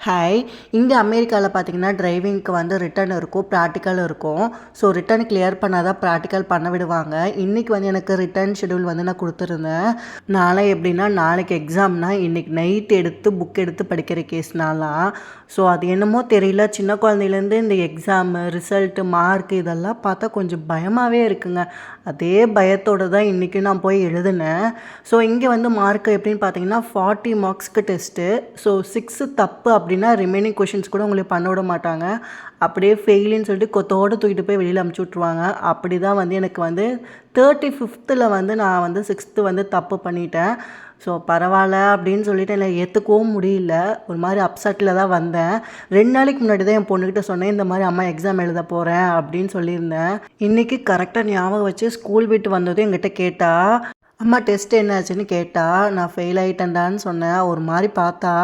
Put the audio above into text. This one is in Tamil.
ஹாய். இங்கே அமெரிக்காவில் பார்த்தீங்கன்னா டிரைவிங்க்கு வந்து ரிட்டன் இருக்கும், ப்ராக்டிக்கல் இருக்கும். ஸோ ரிட்டன் கிளியர் பண்ணால் தான் ப்ராக்டிக்கல் பண்ண விடுவாங்க. இன்றைக்கி வந்து எனக்கு ரிட்டன் ஷெடியூல் வந்து நான் கொடுத்துருந்தேன். நாளை எப்படின்னா நாளைக்கு எக்ஸாம்னா இன்றைக்கி நைட் எடுத்து புக் எடுத்து படிக்கிற கேஸ்னாலாம். ஸோ அது என்னமோ தெரியல, சின்ன குழந்தையிலேருந்து இந்த எக்ஸாமு ரிசல்ட்டு மார்க் இதெல்லாம் பார்த்தா கொஞ்சம் பயமாகவே இருக்குங்க. அதே பயத்தோடு தான் இன்றைக்கும் நான் போய் எழுதினேன். ஸோ இங்கே வந்து மார்க் எப்படின்னு பார்த்தீங்கன்னா 40 மார்க்ஸ்க்கு டெஸ்ட்டு. ஸோ 6 தப்பு அப்படின்னா ரிமைனிங் கொஷின்ஸ் கூட உங்களுக்கு பண்ண விட மாட்டாங்க. அப்படியே ஃபெயிலுன்னு சொல்லிட்டு கொத்தோடு தூக்கிட்டு போய் வெளியில் அமுச்சு விட்ருவாங்க. அப்படி தான் வந்து எனக்கு வந்து 35th வந்து நான் வந்து 6th வந்து தப்பு பண்ணிட்டேன். ஸோ பரவாயில்ல அப்படின்னு சொல்லிட்டு என்னை ஏற்றுக்கவும் முடியல. ஒரு மாதிரி அப்செட்டில் தான் வந்தேன். 2 நாளைக்கு முன்னாடி தான் என் பொண்ணுக்கிட்ட சொன்னேன், இந்த மாதிரி அம்மா எக்ஸாம் எழுத போகிறேன் அப்படின்னு சொல்லியிருந்தேன். இன்றைக்கி கரெக்டாக ஞாபகம் வச்சு ஸ்கூல் விட்டு வந்ததும் என்கிட்ட கேட்டால், அம்மா டெஸ்ட் என்ன ஆச்சுன்னு கேட்டால், நான் ஃபெயில் ஆகிட்டேன்டான்னு சொன்னேன். ஒரு மாதிரி பார்த்தா